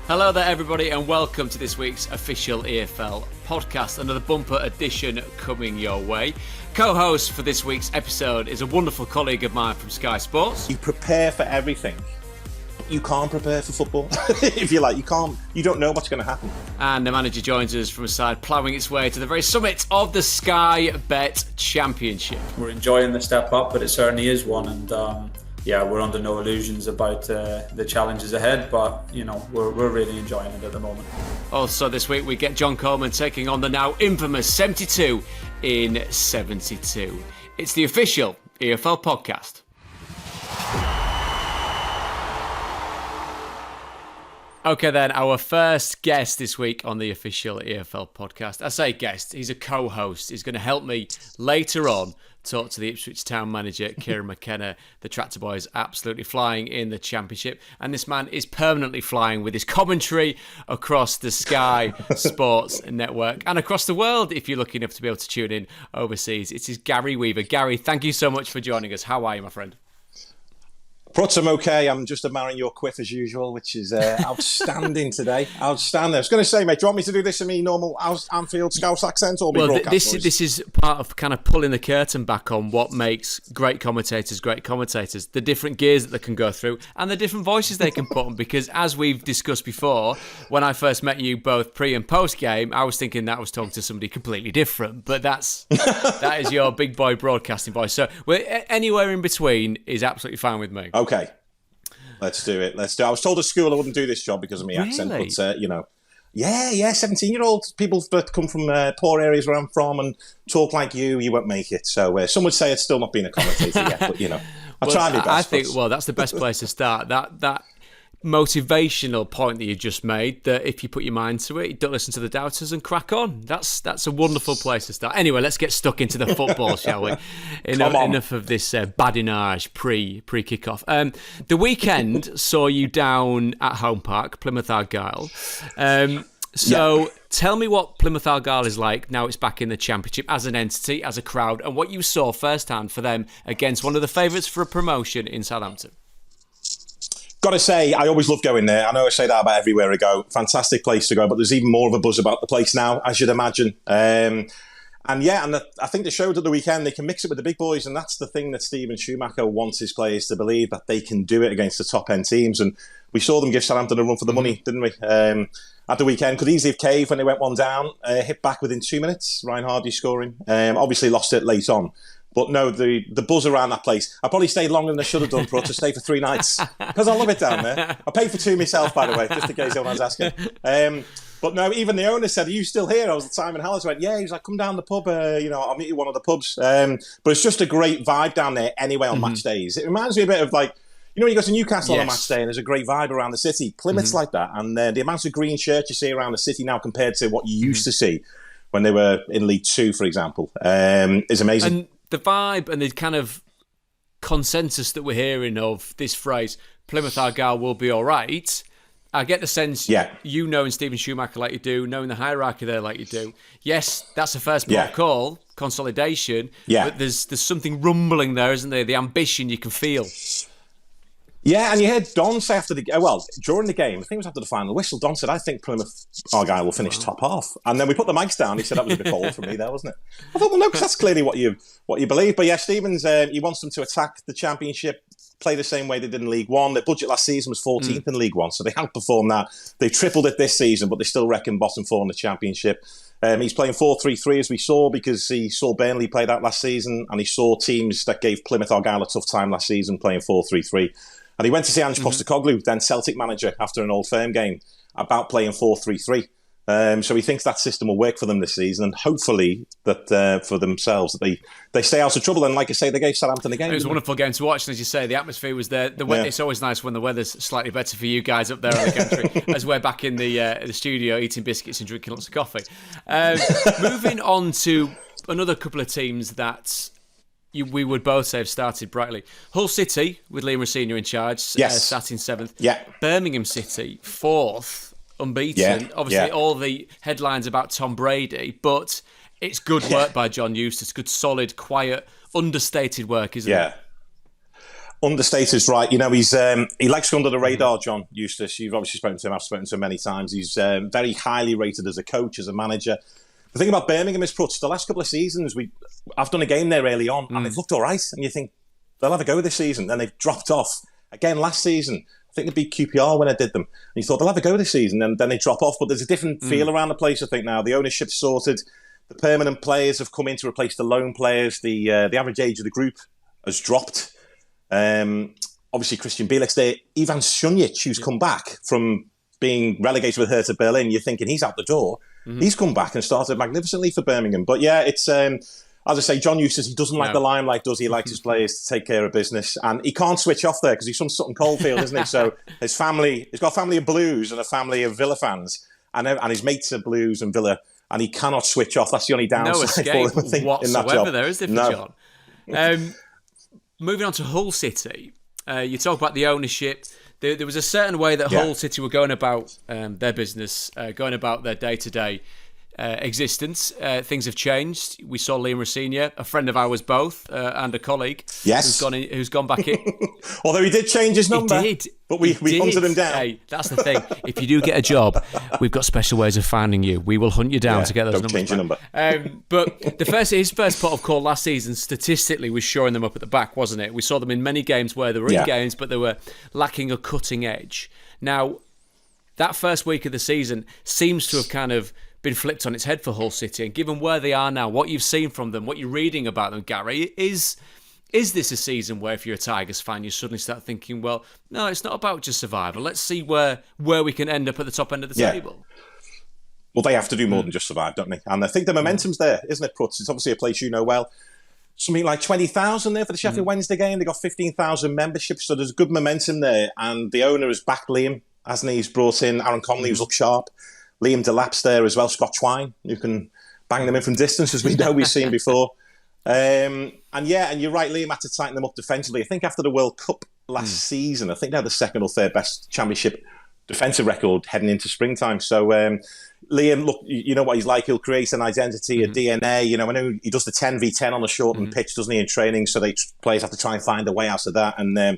Hello there, everybody, and welcome to this week's official EFL podcast. Another bumper edition coming your way. Co-host for this week's episode is a wonderful colleague of mine from Sky Sports. You prepare for everything. You can't prepare for football. If you like, you don't know what's going to happen. And the manager joins us from a side ploughing its way to the very summit of the Sky Bet Championship. We're enjoying the step up, but it certainly is one, and we're under no illusions about the challenges ahead, but we're really enjoying it at the moment. Also this week we get John Coleman taking on the now infamous 72 in 72. It's the official EFL podcast. Okay then, our first guest this week on the official EFL podcast. I say guest, he's a co-host. He's going to help me later on talk to the Ipswich Town manager, KIERAN McKENNA. The Tractor Boys absolutely flying in the Championship. And this man is permanently flying with his commentary across the Sky Sports Network and across the world, if you're lucky enough to be able to tune in overseas. It is Gary Weaver. Gary, thank you so much for joining us. How are you, my friend? Prots, I'm okay. I'm just admiring your quiff as usual, which is outstanding today. Outstanding. I was going to say, mate, do you want me to do this in me normal Anfield Scouse accent or this is part of kind of pulling the curtain back on what makes great commentators. The different gears that they can go through and the different voices they can put on. Because as we've discussed before, when I first met you both pre and post game, I was thinking that I was talking to somebody completely different. But that is your big boy broadcasting voice. So anywhere in between is absolutely fine with me. Okay, let's do it. I was told at school I wouldn't do this job because of my accent, but 17-year-old people that come from poor areas where I'm from and talk like you won't make it. So some would say it's still not been a commentator yet, but I try my best. I think that's the best place to start. That motivational point that you just made, that if you put your mind to it, don't listen to the doubters and crack on. That's a wonderful place to start. Anyway, let's get stuck into the football, shall we? Enough of this badinage pre-kickoff. The weekend saw you down at Home Park, Plymouth Argyle. Tell me what Plymouth Argyle is like now it's back in the Championship as an entity, as a crowd, and what you saw firsthand for them against one of the favourites for a promotion in Southampton. Got to say, I always love going there. I know I say that about everywhere I go. Fantastic place to go, but there's even more of a buzz about the place now, as you'd imagine. I think they showed at the weekend they can mix it with the big boys, and that's the thing that Steven Schumacher wants his players to believe, that they can do it against the top-end teams. And we saw them give Southampton a run for the money, didn't we? At the weekend, could easily have caved when they went one down, hit back within 2 minutes, Ryan Hardy scoring. Obviously lost it late on. But no, the buzz around that place. I probably stayed longer than I should have done, to stay for 3 nights. Because I love it down there. I paid for 2 myself, by the way, just in case anyone was asking. But no, even the owner said, "Are you still here?" I was at Simon Hallis. Went, "Yeah." He was like, "Come down the pub. I'll meet you at one of the pubs." But it's just a great vibe down there anyway on match days. It reminds me a bit of like, when you go to Newcastle on a match day and there's a great vibe around the city. Plymouth's like that. And the amount of green shirts you see around the city now compared to what you used to see when they were in League Two, for example, is amazing. And the vibe and the kind of consensus that we're hearing of this phrase, Plymouth Argyle will be all right, I get the sense, you knowing Steven Schumacher like you do, knowing the hierarchy there like you do, yes, that's a first port of call, consolidation, but there's something rumbling there, isn't there? The ambition you can feel. Yeah, and you heard Don say during the game, I think it was after the final whistle, Don said, "I think Plymouth Argyle will finish top half." And then we put the mics down. He said that was a bit bold from me there, wasn't it? I thought, well, no, because that's clearly what you believe. But yeah, Stevens, he wants them to attack the Championship, play the same way they did in League One. Their budget last season was 14th in League One, so they outperformed that. They've tripled it this season, but they still reckon bottom 4 in the Championship. He's playing 4-3-3 as we saw, because he saw Burnley play that last season, and he saw teams that gave Plymouth Argyle a tough time last season playing 4-3-3. And he went to see Ange Postecoglou, then Celtic manager, after an Old Firm game, about playing 4-3-3. So he thinks that system will work for them this season, and hopefully that for themselves that they stay out of trouble. And like I say, they gave Southampton a game. It was a wonderful game to watch, and as you say, the atmosphere was there. It's always nice when the weather's slightly better for you guys up there in the country, as we're back in the studio eating biscuits and drinking lots of coffee. Moving on to another couple of teams that we would both say have started brightly. Hull City, with Liam Rosenior in charge, sat in 7th. Yeah. Birmingham City, 4th, unbeaten. Yeah. Obviously, all the headlines about Tom Brady, but it's good work by John Eustace. Good, solid, quiet, understated work, isn't it? Understated is right. You know, he likes to go under the radar, John Eustace. You've obviously spoken to him. I've spoken to him many times. He's very highly rated as a coach, as a manager. The thing about Birmingham is, the last couple of seasons, I've done a game there early on, and they've looked all right. And you think, they'll have a go this season. Then they've dropped off. Again, last season, I think they beat QPR when I did them. And you thought, they'll have a go this season, and then they drop off. But there's a different feel around the place, I think, now. The ownership's sorted. The permanent players have come in to replace the loan players. The average age of the group has dropped. Obviously, Christian Bielik's there. Ivan Šunjic, who's come back from being relegated with Hertha Berlin, you're thinking he's out the door. He's come back and started magnificently for Birmingham. But yeah, it's as I say, John Eustace, he doesn't like the limelight, does he? He likes his players to take care of business, and he can't switch off there because he's from Sutton Coldfield, isn't he? So he's got a family of Blues and a family of Villa fans, and his mates are Blues and Villa, and he cannot switch off. That's the only downside for him, I think, whatsoever in that job. There, is there, for John? Moving on to Hull City, you talk about the ownership. There was a certain way that Hull City were going about their business, going about their day-to-day existence. Things have changed. We saw Liam Rosenior, a friend of ours both, and a colleague, who's gone back in. Although he did change his number. He did. But we hunted him down. Hey, that's the thing. If you do get a job, we've got special ways of finding you. We will hunt you down to get those numbers. Don't change your number. But his first pot of call last season, statistically, was shoring them up at the back, wasn't it? We saw them in many games where they were in games, but they were lacking a cutting edge. Now, that first week of the season seems to have kind of been flipped on its head for Hull City. And given where they are now, what you've seen from them, what you're reading about them, Gary, is this a season where if you're a Tigers fan, you suddenly start thinking, well, no, it's not about just survival. Let's see where we can end up at the top end of the table. Well, they have to do more than just survive, don't they? And I think the momentum's there, isn't it, Pruts? It's obviously a place you know well. Something like 20,000 there for the Sheffield Wednesday game. They got 15,000 memberships, so there's good momentum there. And the owner has backed Liam, hasn't he? He's brought in Aaron Connolly, who's looked sharp. Liam Delap's there as well, Scott Twine, who can bang them in from distance, as we know we've seen before. And you're right, Liam had to tighten them up defensively. I think after the World Cup last season, I think they had the second or third best championship defensive record heading into springtime. So Liam, look, you know what he's like. He'll create an identity, a DNA. You know, I know he does the 10v10 on the shortened pitch, doesn't he, in training? So players have to try and find a way out of that. And I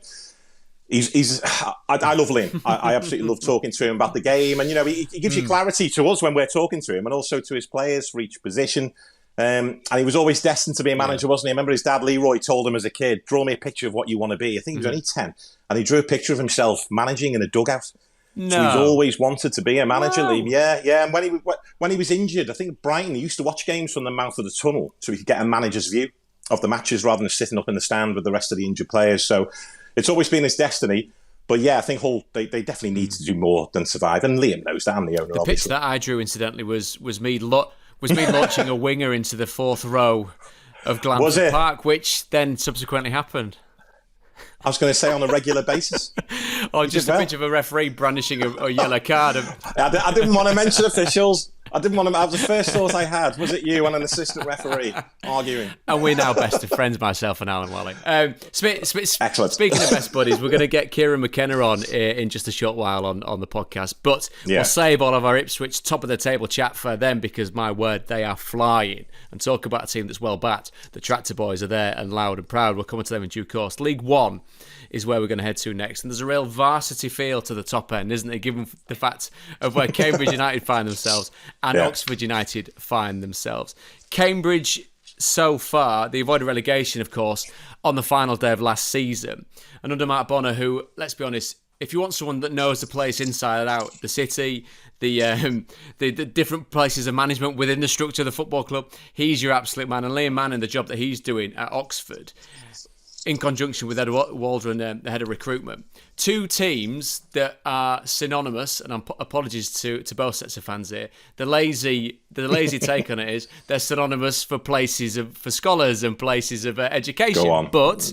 love Liam. I absolutely love talking to him about the game. And, you know, he gives you clarity to us when we're talking to him and also to his players for each position. And he was always destined to be a manager, wasn't he? I remember his dad, Leroy, told him as a kid, draw me a picture of what you want to be. I think he was only 10. And he drew a picture of himself managing in a dugout. No. So he's always wanted to be a manager, Liam. Yeah. And when he was injured, I think Brighton, he used to watch games from the mouth of the tunnel so he could get a manager's view of the matches rather than sitting up in the stand with the rest of the injured players. So it's always been his destiny. But yeah, I think Hull, they definitely need to do more than survive. And Liam knows that, and the owner, obviously. The pitch that I drew, incidentally, was me launching a winger into the fourth row of Glanford Park, which then subsequently happened. I was going to say on a regular basis. Or just a picture of a referee brandishing a yellow card. I didn't want to mention officials. I didn't want to. That was the first thought I had. Was it you and an assistant referee arguing? And we're now best of friends, myself and Alan Welling. Excellent. Speaking of best buddies, we're going to get KIERAN McKENNA on in just a short while on the podcast. But we'll save all of our Ipswich top of the table chat for them because, my word, they are flying. And talk about a team that's well backed. The Tractor Boys are there and loud and proud. We'll come to them in due course. League One is where we're going to head to next. And there's a real varsity feel to the top end, isn't there, given the fact of where Cambridge United find themselves and Oxford United find themselves. Cambridge, so far, they avoided relegation, of course, on the final day of last season. And under Mark Bonner, who, let's be honest, if you want someone that knows the place inside and out, the city, the different places of management within the structure of the football club, he's your absolute man. And Liam Manning, the job that he's doing at Oxford, in conjunction with Ed Waldron, the head of recruitment. Two teams that are synonymous, and apologies to both sets of fans here. The lazy take on it is they're synonymous for scholars and places of education. Go on. But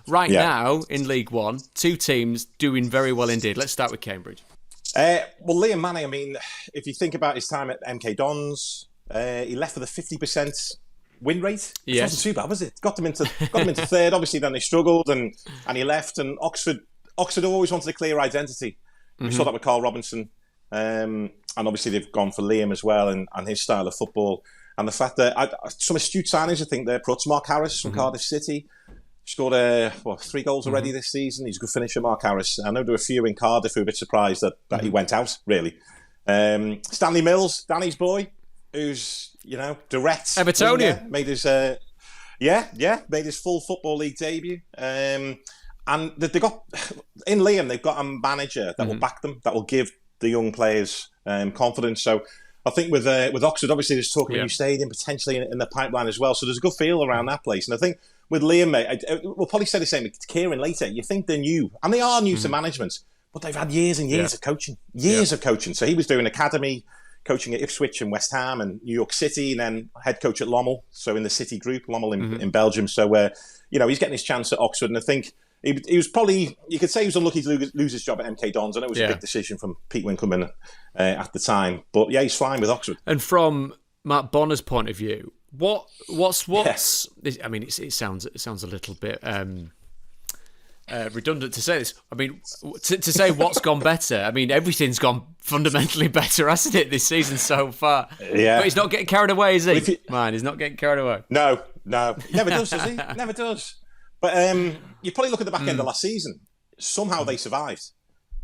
right now in League One, two teams doing very well indeed. Let's start with Cambridge. Well, Liam Manning, I mean, if you think about his time at MK Dons, he left with a 50% win rate. It wasn't too bad, was it? Got them into third. Obviously, then they struggled and he left. And Oxford always wanted a clear identity. We saw that with Carl Robinson. And obviously, they've gone for Liam as well and his style of football. And the fact that some astute signings, I think, there. Mark Harris from Cardiff City. Scored 3 goals already this season. He's a good finisher, Mark Harris. I know there were a few in Cardiff who were a bit surprised that he went out, really. Stanley Mills, Danny's boy, who's, direct. Evertonian. Made his, made his full Football League debut. And they got, in Liam, they've got a manager that will back them, that will give the young players confidence. So I think with Oxford, obviously there's talk of a new stadium potentially in the pipeline as well. So there's a good feel around that place. And I think with Liam, mate, we'll probably say the same with Kieran later. You think they're new, and they are new to management, but they've had years and years of coaching. Of coaching. So he was doing academy coaching at Ipswich and West Ham and New York City, and then head coach at Lommel, so in the City group, Lommel in Belgium. So, he's getting his chance at Oxford, and I think he was probably, you could say he was unlucky to lose his job at MK Dons. I know it was a big decision from Pete Winkleman at the time, but yeah, he's flying with Oxford. And from Matt Bonner's point of view, what's I mean, it sounds a little bit redundant to say this. I mean, to say what's gone better. I mean, everything's gone fundamentally better, hasn't it, this season so far? Yeah. But he's not getting carried away, is he? He's not getting carried away. No, he never does he? Never does. But you probably look at the back end of last season. Somehow they survived.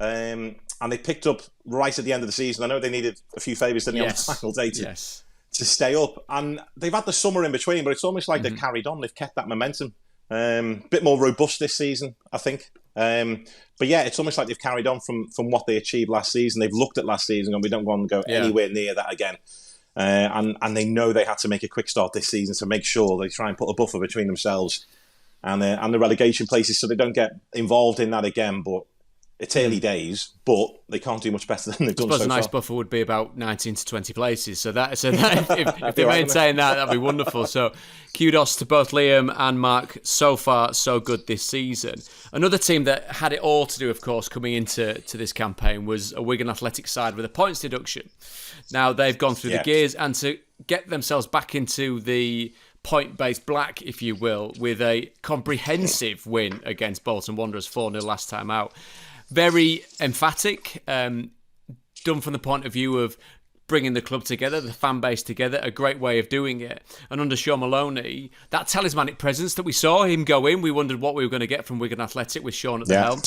And they picked up right at the end of the season. I know they needed a few favours on the final day to stay up. And they've had the summer in between, but it's almost like they've carried on. They've kept that momentum. Bit more robust this season, I think. But yeah, it's almost like they've carried on from what they achieved last season. They've looked at last season and we don't want to go anywhere near that again. And they know they had to make a quick start this season to make sure they try and put a buffer between themselves and the relegation places so they don't get involved in that again. But it's early days, but they can't do much better than they've done so far. I suppose a nice buffer would be about 19 to 20 places. So that if they maintain that'd be wonderful. So kudos to both Liam and Mark. So far, so good this season. Another team that had it all to do, of course, coming into this campaign was a Wigan Athletic side with a points deduction. Now they've gone through the gears, and to get themselves back into the point-based black, if you will, with a comprehensive win against Bolton Wanderers 4-0 last time out. Very emphatic, done from the point of view of bringing the club together, the fan base together, a great way of doing it. And under Sean Maloney, that talismanic presence that we saw him go in, we wondered what we were going to get from Wigan Athletic with Sean at the helm.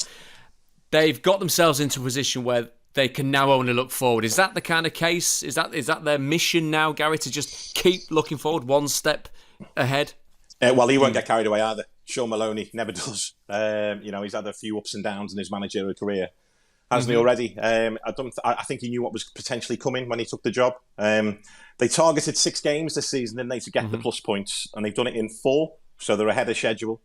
They've got themselves into a position where they can now only look forward. Is that the kind of case? Is that their mission now, Gary, to just keep looking forward one step ahead? Well, he won't get carried away either. Sean Maloney never does. He's had a few ups and downs in his managerial career, hasn't he already? I think he knew what was potentially coming when he took the job. They targeted 6 games this season, didn't they, to get the plus points, and they've done it in 4, so they're ahead of schedule.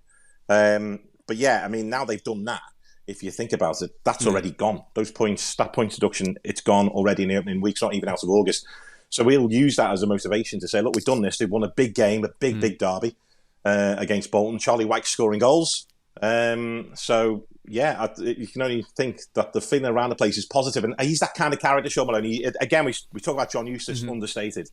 But yeah, I mean, now they've done that. If you think about it, that's already gone. Those points, that point deduction, it's gone already in the opening weeks, not even out of August. So we'll use that as a motivation to say, look, we've done this. They've won a big game, a big derby. Against Bolton, Charlie White scoring goals. So yeah, you can only think that the feeling around the place is positive, and he's that kind of character, Sean Maloney. Again, we talk about John Eustace, understated.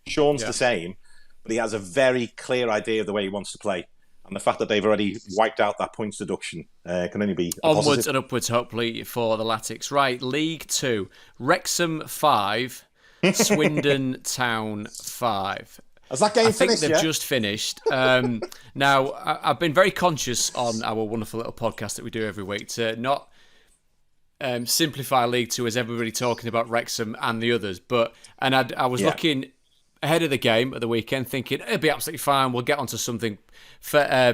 Sean's the same, but he has a very clear idea of the way he wants to play, and the fact that they've already wiped out that points deduction can only be onwards positive. And upwards, hopefully, for the Latics. Right, League 2, Wrexham 5, Swindon Town 5. Has that game finished? I think they've just finished. Now, I've been very conscious on our wonderful little podcast that we do every week to not simplify League 2 as everybody talking about Wrexham and the others. And I was looking ahead of the game at the weekend thinking, it'll be absolutely fine, we'll get onto something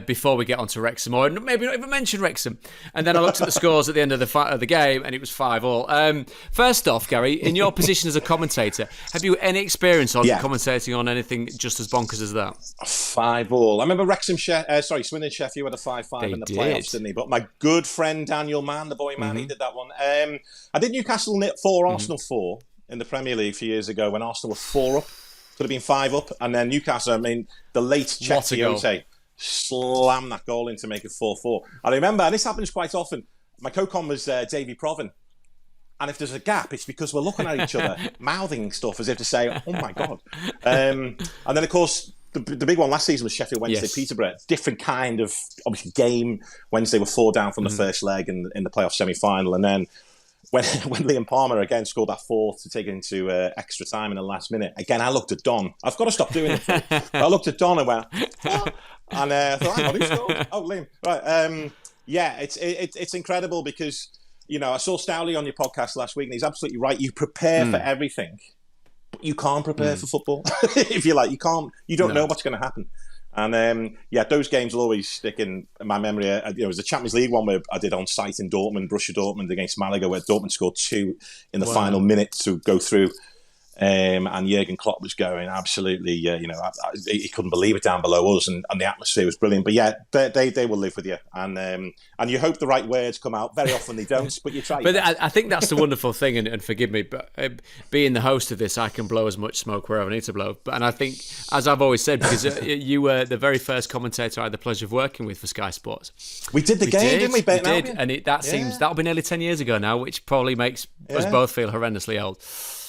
before we get onto Wrexham, or maybe not even mention Wrexham. And then I looked at the scores at the end of the game, and it was 5-5. First off, Gary, in your position as a commentator, have you any experience on commentating on anything just as bonkers as that? 5-5. I remember Swindon Sheffield had a 5-5 in the playoffs, didn't he? But my good friend Daniel Mann, the boy man, he did that one. I did Newcastle 4, Arsenal 4 in the Premier League a few years ago when Arsenal were 4 up. Could have been 5 up, and then Newcastle, I mean, the late Czech Tiote slammed that goal in to make it 4-4. I remember, and this happens quite often, my co-com was Davy Proven, and if there's a gap, it's because we're looking at each other, mouthing stuff as if to say, oh my God. And then, of course, the big one last season was Sheffield Wednesday, Peterborough. Different kind of, obviously, game. Wednesday were 4 down from the first leg in the playoff semi-final, and then when Liam Palmer again scored that fourth to take it into extra time in the last minute, again, I looked at Don. I've got to stop doing it. I looked at Don and went, what? And I thought, hang on, who scored? Oh, Liam. Right. It's incredible because, I saw Stowley on your podcast last week, and he's absolutely right. You prepare for everything, but you can't prepare for football. If you like, you don't know what's going to happen. And those games will always stick in my memory. It was the Champions League one where I did on site in Dortmund, Borussia Dortmund against Malaga, where Dortmund scored 2 in the final minute to go through. And Jurgen Klopp was going absolutely, he couldn't believe it down below us, and the atmosphere was brilliant. But yeah, they will live with you, and you hope the right words come out. Very often they don't, but you try. But I think that's the wonderful thing, and forgive me, but being the host of this, I can blow as much smoke wherever I need to blow. And I think, as I've always said, because you were the very first commentator I had the pleasure of working with for Sky Sports. We did the game, didn't we? We did, and that'll be nearly 10 years ago now, which probably makes us both feel horrendously old.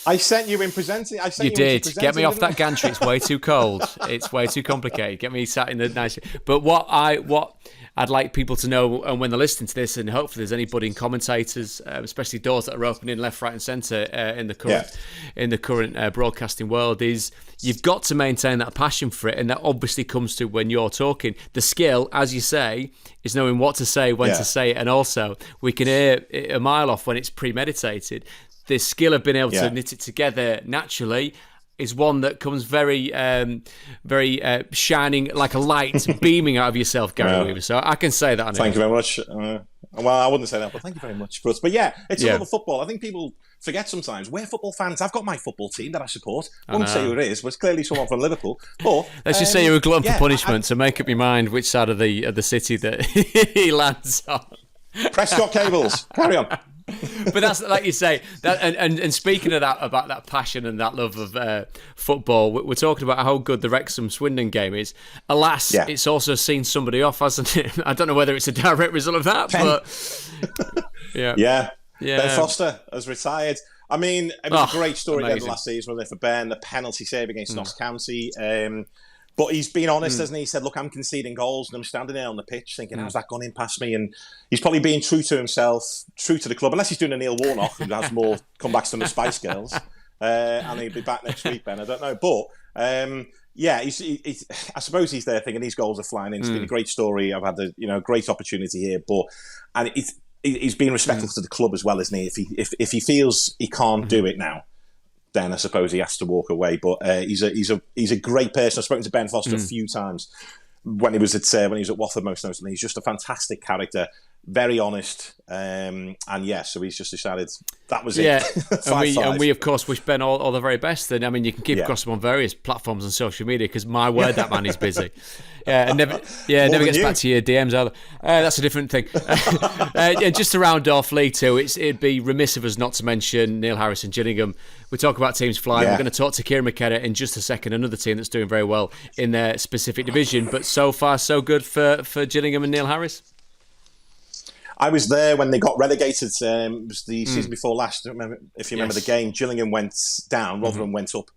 I sent you in presenting. You did. Get me off that gantry. It's way too cold. It's way too complicated. Get me sat in the nice. But what I'd like people to know, and when they're listening to this, and hopefully there's any budding commentators, especially doors that are opening left, right, and centre in the current broadcasting world, is you've got to maintain that passion for it, and that obviously comes to when you're talking. The skill, as you say, is knowing what to say, when to say it, and also we can hear it a mile off when it's premeditated. The skill of being able to knit it together naturally is one that comes very shining like a light beaming out of yourself, Gary Weaver. So I can say that. Thank you very much. Well, I wouldn't say that, but thank you very much for us. But yeah, it's a lot of football. I think people forget sometimes. We're football fans. I've got my football team that I support. I wouldn't say who it is, but it's clearly someone from Liverpool. But let's just say you're a glutton for punishment, so make up your mind which side of the city that he lands on. Prescott Cables. Carry on. But that's like you say that, and speaking of that, about that passion and that love of football, we're talking about how good the Wrexham Swindon game is. Alas, it's also seen somebody off, hasn't it? I don't know whether it's a direct result of that, but Ben Foster has retired. I mean, it was a great story at the last season, wasn't it, for Ben? The penalty save against Notts County. But he's been honest, hasn't he? He said, look, I'm conceding goals and I'm standing there on the pitch thinking, how's that gone in past me? And he's probably being true to himself, true to the club, unless he's doing a Neil Warnock who has more comebacks than the Spice Girls. And he'll be back next week, Ben. I don't know. But, he's I suppose he's there thinking these goals are flying in. It's been a great story. I've had a great opportunity here. And he's being respectful to the club as well, isn't he? If he feels he can't do it now, then I suppose he has to walk away. But he's a great person. I've spoken to Ben Foster a few times when he was at Watford, most notably. He's just a fantastic character, very honest, so he's just decided that was it. and we of course wish Ben all the very best. And I mean, you can keep across him on various platforms on social media because my word, that man is busy. And never gets back to your DMs either. That's a different thing. Just to round off League Two, it'd be remiss of us not to mention Neil Harris and Gillingham. We talk about teams flying. We're going to talk to KIERAN McKENNA in just a second, another team that's doing very well in their specific division. But so far, so good for Gillingham and Neil Harris. I was there when they got relegated. It was the season before last. I don't remember if you remember the game. Gillingham went down, Rotherham went up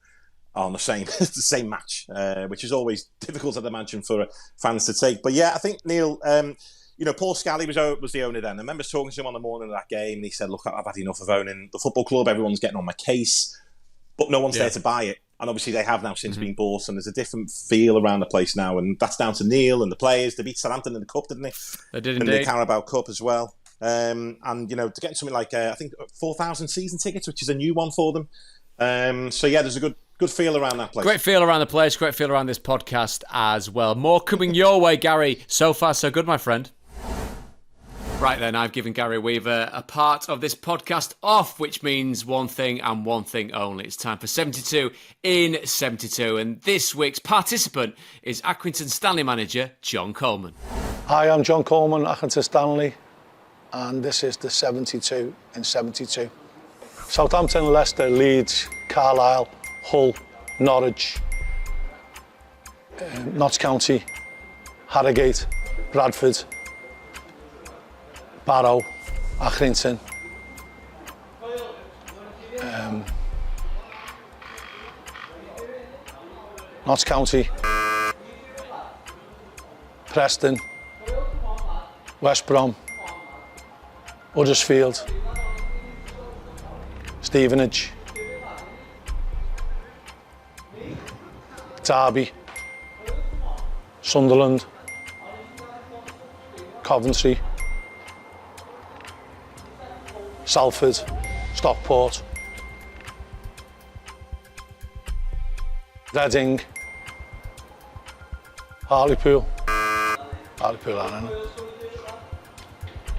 on the same match, which is always difficult, I'd imagine, for fans to take. But yeah, I think Neil, Paul Scally was the owner then. I remember talking to him on the morning of that game, and he said, "Look, I've had enough of owning the football club. Everyone's getting on my case, but no one's there to buy it." And obviously they have now since been bought, and there's a different feel around the place now, and that's down to Neil and the players. They beat Southampton in the cup, didn't they? They did in indeed. the Carabao Cup as well. To get something like I think 4,000 season tickets, which is a new one for them. There's a good feel around that place. Great feel around the place. Great feel around this podcast as well. More coming your way, Gary. So far, so good, my friend. Right then, I've given Gary Weaver a part of this podcast off, which means one thing and one thing only. It's time for 72 in 72. And this week's participant is Accrington Stanley manager John Coleman. Hi, I'm John Coleman, Accrington Stanley, and this is the 72 in 72. Southampton, Leicester, Leeds, Carlisle, Hull, Norwich, Notts County, Harrogate, Bradford, Barrow, Accrington, Notts County, Preston, West Brom, Huddersfield, Stevenage, Derby, Sunderland, Coventry, Salford, Stockport, Reading, Hartlepool,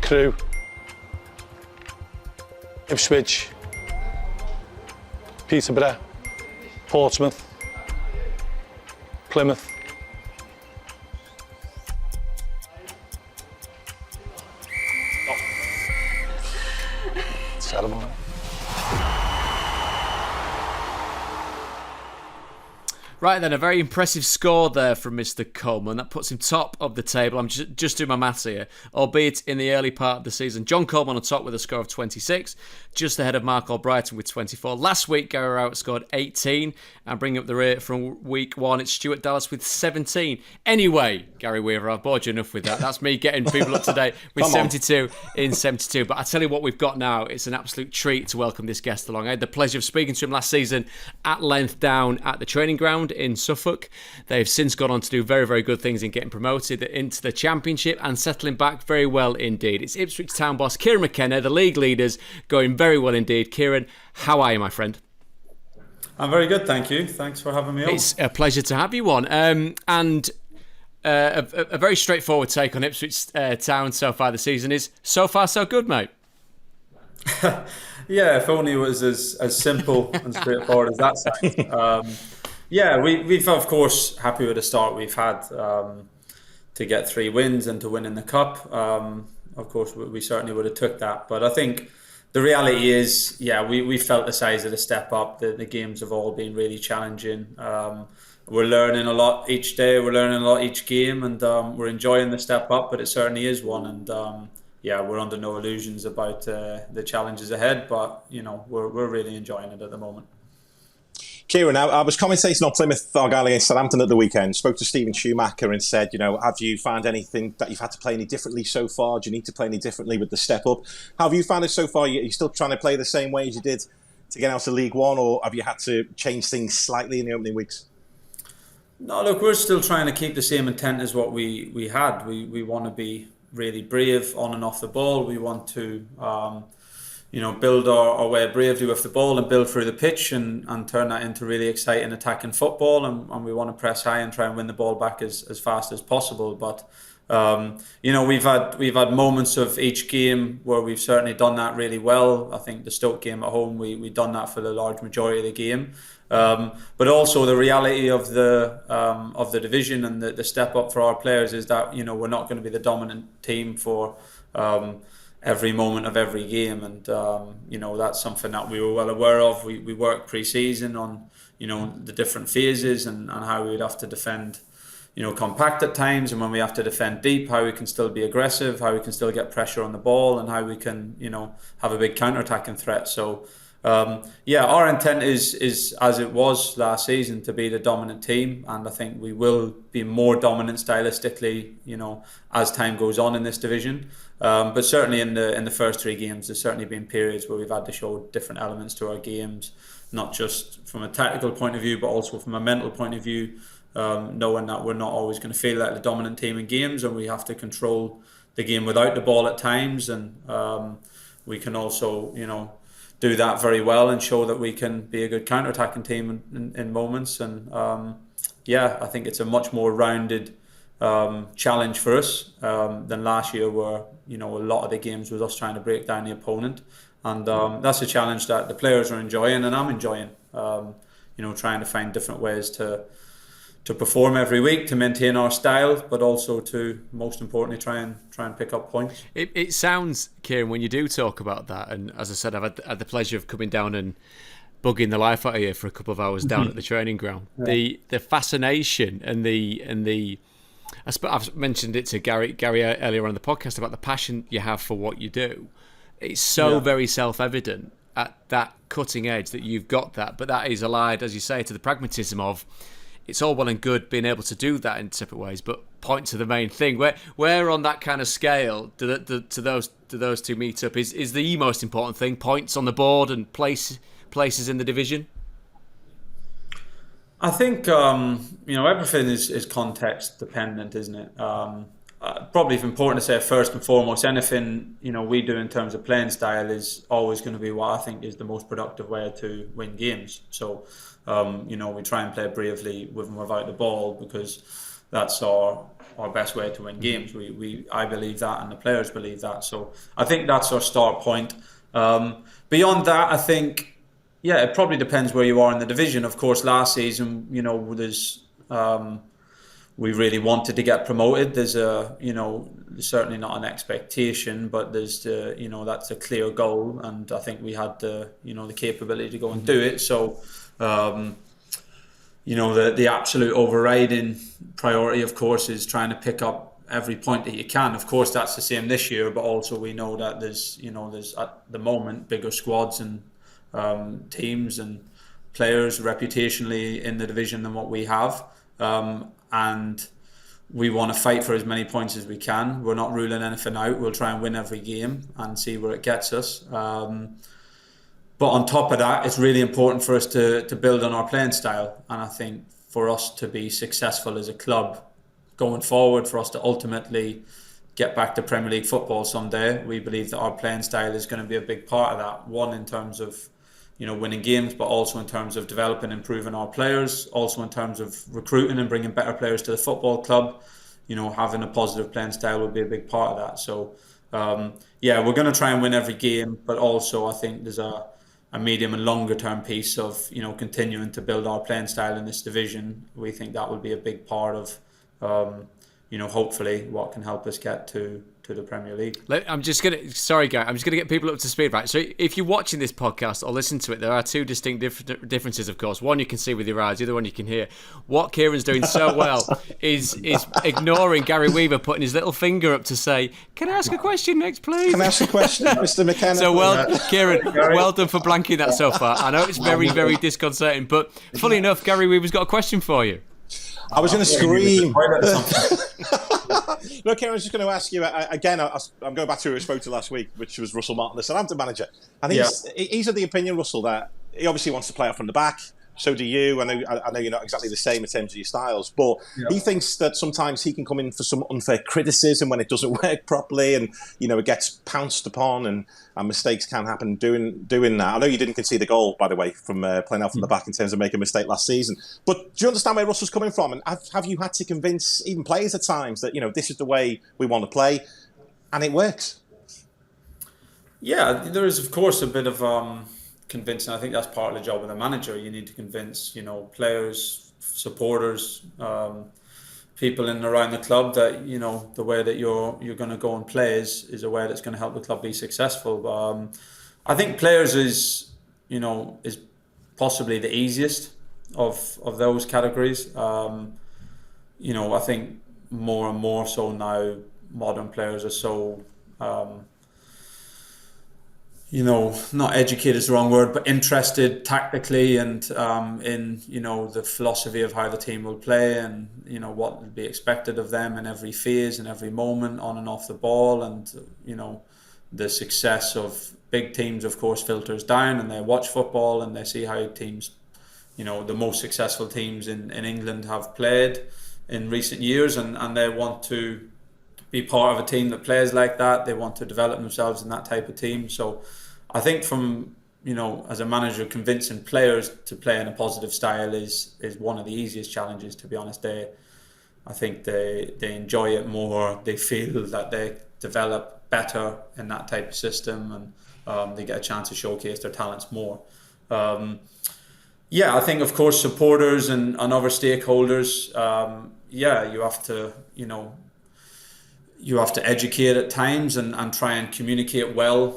Crewe, Ipswich, Peterborough, Portsmouth, Plymouth, terrible. Right then, a very impressive score there from Mr. Coleman. That puts him top of the table. I'm just doing my maths here. Albeit in the early part of the season, John Coleman on top with a score of 26, just ahead of Mark Albrighton with 24. Last week, Gary Rowett scored 18, and bringing up the rear from week one, it's Stuart Dallas with 17. Anyway, Gary Weaver, I've bored you enough with that. That's me getting people up to date with 72 in 72. But I tell you what we've got now. It's an absolute treat to welcome this guest along. I had the pleasure of speaking to him last season at length down at the training ground in Suffolk. They've since gone on to do very, very good things in getting promoted into the Championship and settling back very well indeed. It's Ipswich Town boss KIERAN McKENNA, the league leaders, going very well indeed. KIERAN, how are you, my friend? I'm very good, thank you. Thanks for having me on. It's a pleasure to have you on. And a very straightforward take on Ipswich Town so far this season is so far so good, mate. Yeah, if only it was as simple and straightforward as that sounds. We've of course happy with the start we've had to get 3 wins and to win in the cup. Of course, we certainly would have took that, but I think the reality is, we felt the size of the step up. The games have all been really challenging. We're learning a lot each day. We're learning a lot each game, and we're enjoying the step up. But it certainly is one, and we're under no illusions about the challenges ahead. But we're really enjoying it at the moment. KIERAN, I was commentating on Plymouth Argyle against Southampton at the weekend. Spoke to Stephen Schumacher and said, have you found anything that you've had to play any differently so far? Do you need to play any differently with the step up? How have you found it so far? Are you still trying to play the same way as you did to get out of League One, or have you had to change things slightly in the opening weeks? No, look, we're still trying to keep the same intent as what we had. We want to be really brave on and off the ball. We want to build our way of bravery with the ball and build through the pitch and turn that into really exciting attacking football. And we want to press high and try and win the ball back as fast as possible. But we've had moments of each game where we've certainly done that really well. I think the Stoke game at home, we done that for the large majority of the game. But also the reality of the division and the step up for our players is that we're not going to be the dominant team for every moment of every game, and that's something that we were well aware of. We worked pre-season on the different phases and how we'd have to defend compact at times, and when we have to defend deep, how we can still be aggressive, how we can still get pressure on the ball, and how we can have a big counter-attacking threat. So our intent is as it was last season, to be the dominant team, and I think we will be more dominant stylistically as time goes on in this division. But certainly in the first 3 games, there's certainly been periods where we've had to show different elements to our games, not just from a tactical point of view, but also from a mental point of view, knowing that we're not always going to feel like the dominant team in games, and we have to control the game without the ball at times, and we can also do that very well and show that we can be a good counter-attacking team in moments. And I think it's a much more rounded challenge for us than last year, where a lot of the games was us trying to break down the opponent, and that's a challenge that the players are enjoying and I'm enjoying. Trying to find different ways to perform every week, to maintain our style, but also to, most importantly, try and pick up points. It sounds, KIERAN, when you do talk about that, and as I said, I've had the pleasure of coming down and bugging the life out of you for a couple of hours down at the training ground. Yeah. The fascination and the I've mentioned it to Gary earlier on the podcast about the passion you have for what you do. It's so very self-evident at that cutting edge that you've got that, but that is allied, as you say, to the pragmatism of it's all well and good being able to do that in separate ways, but point to the main thing. Where on that kind of scale do those two meet up is the most important thing. Points on the board and places in the division. I think everything is context dependent, isn't it? Probably it's important to say first and foremost, anything we do in terms of playing style is always going to be what I think is the most productive way to win games. So we try and play bravely with and without the ball because that's our best way to win games. I believe that, and the players believe that. So I think that's our start point. Beyond that, I think. Yeah, it probably depends where you are in the division. Of course, last season, there's we really wanted to get promoted. There's certainly not an expectation, but there's that's a clear goal, and I think we had the capability to go and do it. So, the absolute overriding priority, of course, is trying to pick up every point that you can. Of course, that's the same this year, but also we know that there's at the moment bigger squads and teams and players reputationally in the division than what we have, and we want to fight for as many points as we can. We're not ruling anything out. We'll try and win every game and see where it gets us, but on top of that, it's really important for us to build on our playing style, and I think for us to be successful as a club going forward, for us to ultimately get back to Premier League football someday, we believe that our playing style is going to be a big part of that. One, in terms of winning games, but also in terms of developing and improving our players, also in terms of recruiting and bringing better players to the football club. Having a positive playing style will be a big part of that. So we're going to try and win every game, but also I think there's a medium and longer term piece of continuing to build our playing style in this division. We think that will be a big part of hopefully what can help us get to the Premier League. Sorry, Guy, I'm just gonna get people up to speed, right? So if you're watching this podcast or listen to it, there are two distinct differences, of course. One you can see with your eyes, the other one you can hear. What Kieran's doing so well is ignoring Gary Weaver putting his little finger up to say, "Can I ask a question next, please?" Can I ask a question, Mr. McKenna? So Kieran, well done for blanking that so far. I know it's very, very disconcerting, but funny enough, Gary Weaver's got a question for you. I was going to scream. No, Kieran, I was just going to ask you again. I'm going back to who I spoke to last week, which was Russell Martin, the Southampton manager, and he's of the opinion, Russell, that he obviously wants to play out from the back. So do you. I know you're not exactly the same in terms of your styles, but he thinks that sometimes he can come in for some unfair criticism when it doesn't work properly, and it gets pounced upon, and mistakes can happen doing that. I know you didn't concede the goal, by the way, from playing out from the back in terms of making a mistake last season. But do you understand where Russell's coming from? And have you had to convince even players at times that this is the way we want to play, and it works? Yeah, there is of course a bit of convincing. I think that's part of the job of the manager. You need to convince, players, supporters, people in and around the club that the way that you're going to go and play is a way that's going to help the club be successful. I think players is possibly the easiest of those categories. I think more and more so now, modern players are so. Not educated is the wrong word, but interested tactically and in the philosophy of how the team will play and what will be expected of them in every phase and every moment on and off the ball, and the success of big teams of course filters down, and they watch football and they see how teams, the most successful teams in England have played in recent years, and they want to be part of a team that plays like that. They want to develop themselves in that type of team. So I think from, as a manager, convincing players to play in a positive style is one of the easiest challenges, to be honest. I think they enjoy it more. They feel that they develop better in that type of system, and they get a chance to showcase their talents more. I think, of course, supporters and other stakeholders, you have to educate at times and try and communicate well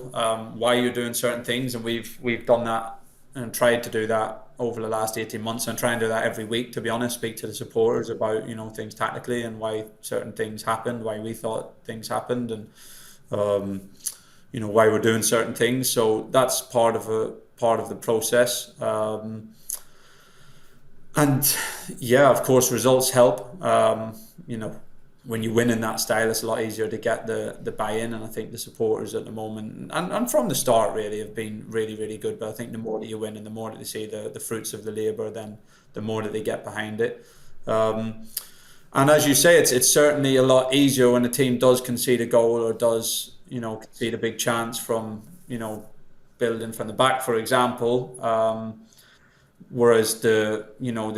why you're doing certain things, and we've done that and tried to do that over the last 18 months, and try and do that every week, to be honest. Speak to the supporters about things tactically and why certain things happened, why we thought things happened, and why we're doing certain things. So that's part of the process. And of course results help. when you win in that style, it's a lot easier to get the buy-in. And I think the supporters at the moment, and from the start really, have been really, really good. But I think the more that you win and the more that they see the fruits of the labour, then the more that they get behind it. And as you say, it's certainly a lot easier when a team does concede a goal or does, concede a big chance from, building from the back, for example. Whereas the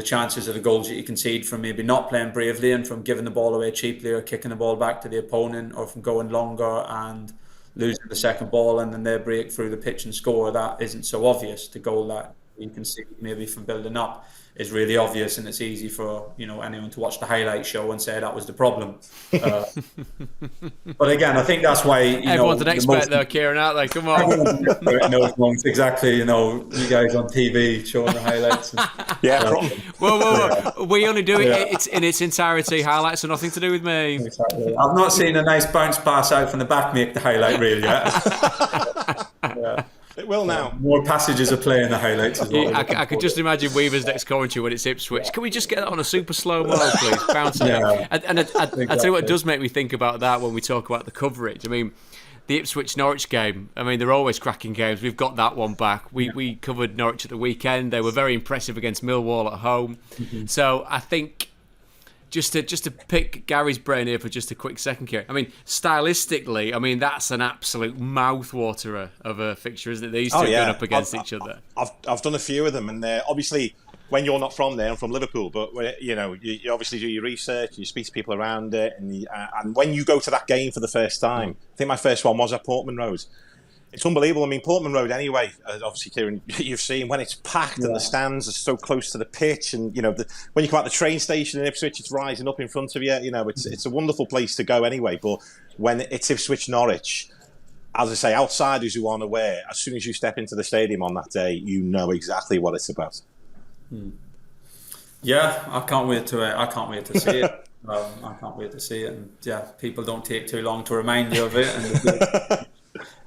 chances of the goals that you concede from maybe not playing bravely and from giving the ball away cheaply or kicking the ball back to the opponent or from going longer and losing the second ball and then they break through the pitch and score, that isn't so obvious. The goal that you can see maybe from building up is really obvious, and it's easy for anyone to watch the highlight show and say that was the problem. But again, I think that's why everyone's an expert though, Kieran, aren't they? Come on. Exactly. You guys on TV showing the highlights. Whoa. We only do it in its entirety. Highlights are nothing to do with me. Exactly. I've not seen a nice bounce pass out from the back make the highlight reel yet. It will now. More passages of play in the highlights as well. I could just imagine Weaver's next commentary when it's Ipswich. Can we just get that on a super slow-mo, please? Bouncing out. And I tell you what, it does make me think about that when we talk about the coverage. I mean, the Ipswich-Norwich game, I mean, they're always cracking games. We've got that one back. We covered Norwich at the weekend. They were very impressive against Millwall at home. Mm-hmm. So I think... Just to pick Gary's brain here for just a quick second here. I mean, stylistically, that's an absolute mouthwaterer of a fixture, isn't it? These two going up against each other. I've done a few of them, and obviously, when you're not from there, I'm from Liverpool, but you obviously do your research, you speak to people around it, and when you go to that game for the first time, I think my first one was at Portman Road. It's unbelievable. I mean, Portman Road anyway, obviously, Kieran, you've seen when it's packed and the stands are so close to the pitch and, when you come out the train station in Ipswich, it's rising up in front of you. It's a wonderful place to go anyway. But when it's Ipswich Norwich, as I say, outsiders who aren't aware, as soon as you step into the stadium on that day, you know exactly what it's about. Yeah, I can't wait to see it. I can't wait to see it. And people don't take too long to remind you of it. And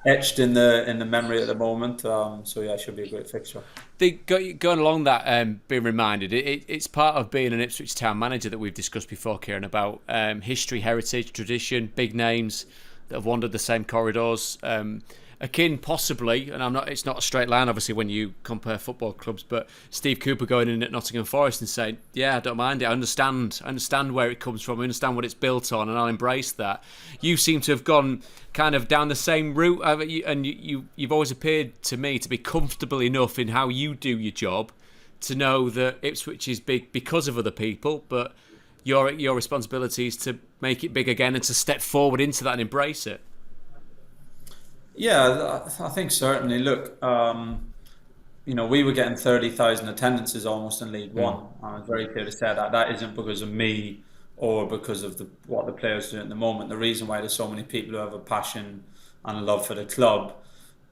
etched in the memory at the moment, it should be a great fixture. Going along that, being reminded, it's part of being an Ipswich Town manager that we've discussed before, Kieran, about history, heritage, tradition, big names that have wandered the same corridors, akin possibly, and it's not a straight line obviously when you compare football clubs, but Steve Cooper going in at Nottingham Forest and saying, yeah, I don't mind it, I understand where it comes from, I understand what it's built on, and I'll embrace that. You seem to have gone kind of down the same route, and you've always appeared to me to be comfortable enough in how you do your job to know that Ipswich is big because of other people, but your responsibility is to make it big again and to step forward into that and embrace it. Yeah, I think certainly. Look, we were getting 30,000 attendances almost in League One. And it's very clear to say that isn't because of me or because of what the players do at the moment. The reason why there's so many people who have a passion and a love for the club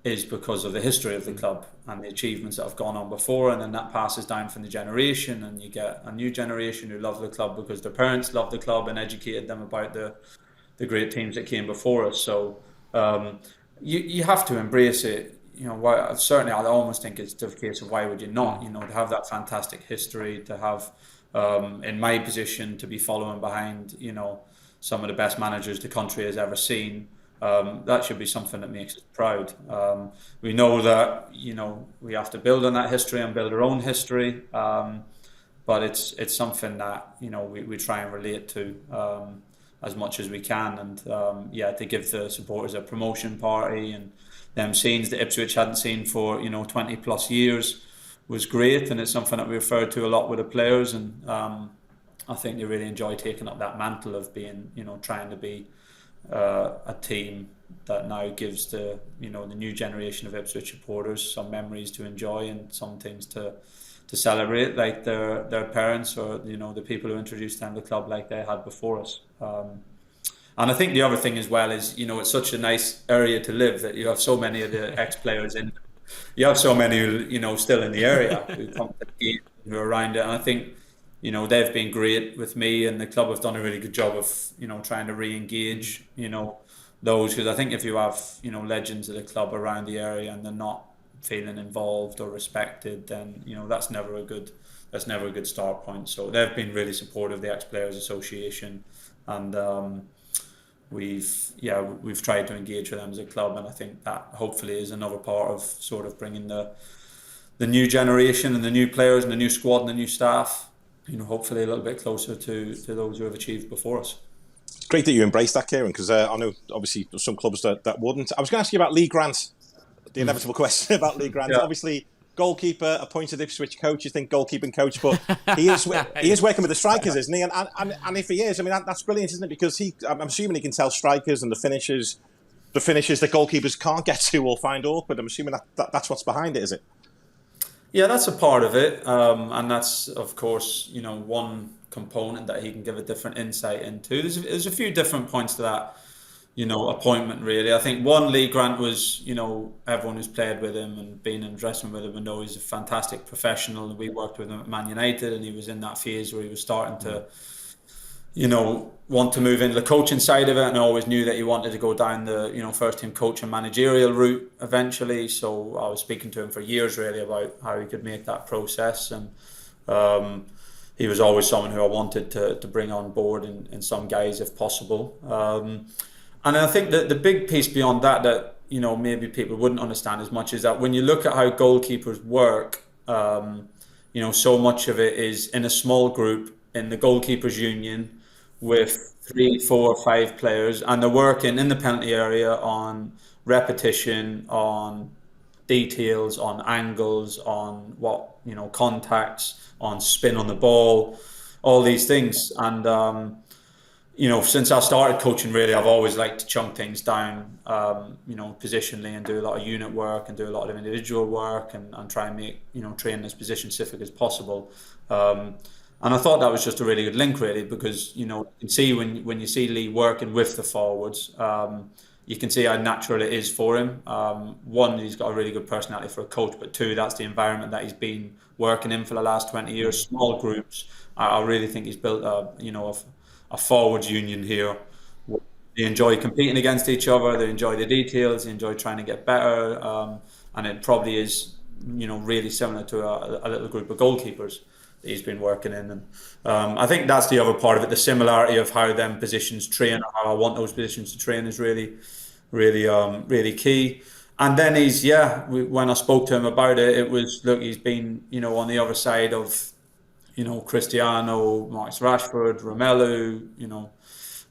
is because of the history of the club and the achievements that have gone on before, and then that passes down from the generation, and you get a new generation who love the club because their parents loved the club and educated them about the great teams that came before us. So you have to embrace it. Certainly I almost think it's the case of why would you not, to have that fantastic history, to have in my position to be following behind some of the best managers the country has ever seen. That should be something that makes us proud. We know that we have to build on that history and build our own history, but it's something that we try and relate to as much as we can, and to give the supporters a promotion party and them scenes that Ipswich hadn't seen for 20 plus years was great, and it's something that we refer to a lot with the players, and I think they really enjoy taking up that mantle of being trying to be a team that now gives the the new generation of Ipswich supporters some memories to enjoy and some things to celebrate, like their parents or the people who introduced them to the club like they had before us. And I think the other thing as well is it's such a nice area to live that you have so many of the ex-players in. You have so many who still in the area who come to the game, who are around it, and I think they've been great with me, and the club have done a really good job of trying to re-engage those, because I think if you have legends of the club around the area and they're not feeling involved or respected, then that's never a good start point. So they've been really supportive, the Ex-Players Association, and we've tried to engage with them as a club, and I think that hopefully is another part of sort of bringing the new generation and the new players and the new squad and the new staff, hopefully a little bit closer to those who have achieved before us. It's great that you embraced that, Kieran, because I know obviously there's some clubs that wouldn't. I was going to ask you about Lee Grant, the inevitable question about Lee Grant. Obviously, goalkeeper, appointed Ipswich coach, you think goalkeeping coach, but he is working with the strikers, isn't he? And if he is, I mean, that's brilliant, isn't it? Because I'm assuming he can tell strikers and the finishes that goalkeepers can't get to or find awkward. I'm assuming that's what's behind it, is it? Yeah, that's a part of it, and that's of course one component that he can give a different insight into. There's a few different points to that appointment, really. I think one, Lee Grant was, everyone who's played with him and been in the dressing room with him and know he's a fantastic professional. We worked with him at Man United, and he was in that phase where he was starting to, want to move into the coaching side of it, and I always knew that he wanted to go down the, first team coach and managerial route eventually. So I was speaking to him for years, really, about how he could make that process, and he was always someone who I wanted to bring on board in some guys if possible. And I think that the big piece beyond that maybe people wouldn't understand as much is that when you look at how goalkeepers work, so much of it is in a small group in the goalkeepers union with 3, 4, 5 players, and they're working in the penalty area on repetition, on details, on angles, on contacts, on spin on the ball, all these things. And since I started coaching, really, I've always liked to chunk things down, positionally, and do a lot of unit work and do a lot of individual work and try and make, training as position specific as possible. And I thought that was just a really good link, really, because, you can see when you see Lee working with the forwards, you can see how natural it is for him. One, he's got a really good personality for a coach, but two, that's the environment that he's been working in for the last 20 years, small groups. I really think he's built a forwards union here. They enjoy competing against each other, they enjoy the details, they enjoy trying to get better, and it probably is, really similar to a little group of goalkeepers that he's been working in. And I think that's the other part of it, the similarity of how them positions train, or how I want those positions to train, is really, really key. And then when I spoke to him about it, it was, look, he's been, on the other side of, Cristiano, Marcus Rashford, Romelu,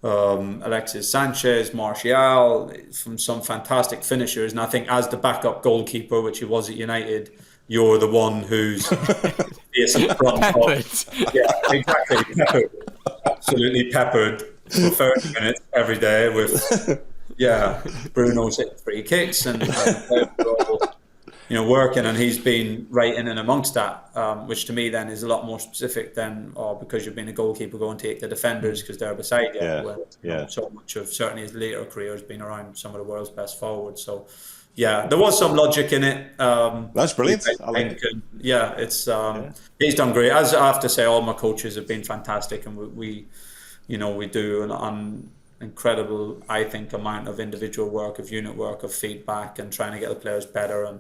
Alexis Sanchez, Martial, from some fantastic finishers. And I think as the backup goalkeeper, which he was at United, you're the one who's front peppered. Yeah, exactly. Peppered. Absolutely peppered for 30 minutes every day with, Bruno's hitting free kicks and working, and he's been right in and amongst that, which to me then is a lot more specific than, because you've been a goalkeeper, go and take the defenders because they're beside you. So much of certainly his later career has been around some of the world's best forwards. So there was some logic in it. That's brilliant. I like it. He's done great. As I have to say, all my coaches have been fantastic, and we do an incredible, I think, amount of individual work, of unit work, of feedback, and trying to get the players better. And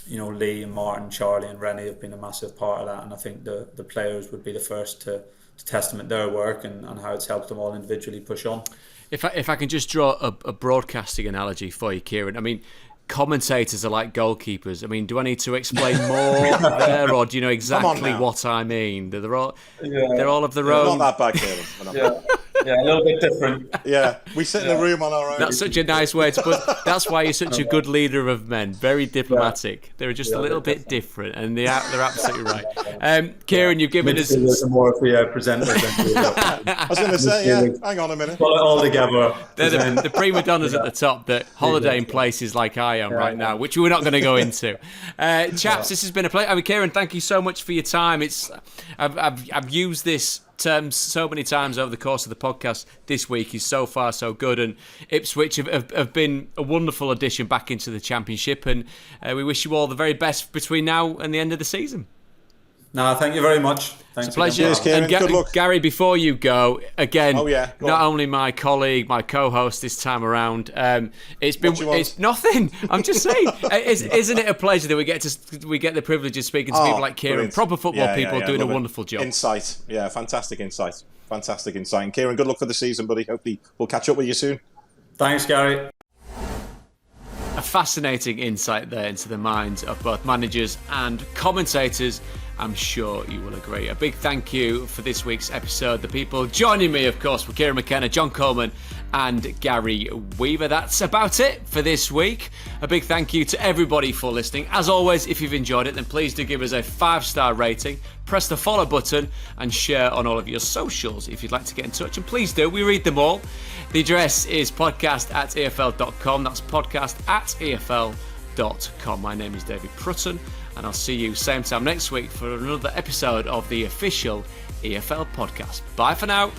Lee and Martin, Charlie and Rennie have been a massive part of that, and I think the players would be the first to testament their work and how it's helped them all individually push on. If I can just draw a broadcasting analogy for you, Kieran. I mean, commentators are like goalkeepers. I mean, do I need to explain more there, or do you know exactly what I mean? They're all of their own. Not that bad, Kieran. Yeah, a little bit different. Yeah, we sit in the room on our own. That's such a nice way to put. That's why you're such a good leader of men. Very diplomatic. Yeah. They're just a little bit different, and they're absolutely right. Kieran, you've given us more of the presenters. I was going to say, hang on a minute. Pull it all together. They're the prima donnas at the top that holiday in places like I am right now, which we're not going to go into. Chaps, this has been a pleasure. I mean, Kieran, thank you so much for your time. I've used this term so many times over the course of the podcast this week. Is so far so good, and Ipswich have been a wonderful addition back into the Championship, and we wish you all the very best between now and the end of the season. No, thank you very much. Thanks. It's a pleasure. Cheers, Kieran. And Good luck. Gary, before you go, again, Go not on. only my colleague, my co-host this time around, it's nothing. I'm just saying, isn't it a pleasure that we get the privilege of speaking to people like Kieran, brilliant. proper football people doing a Love it. wonderful job. Insight. Yeah, fantastic insight. And Kieran, good luck for the season, buddy. Hopefully we'll catch up with you soon. Thanks, Gary. A fascinating insight there into the minds of both managers and commentators. I'm sure you will agree. A big thank you for this week's episode. The people joining me, of course, were KIERAN McKENNA, John Coleman and Gary Weaver. That's about it for this week. A big thank you to everybody for listening. As always, if you've enjoyed it, then please do give us a 5-star rating. Press the follow button and share on all of your socials if you'd like to get in touch. And please do, we read them all. The address is podcast@efl.com. That's podcast@efl.com. My name is David Prutton, and I'll see you same time next week for another episode of the official EFL podcast. Bye for now.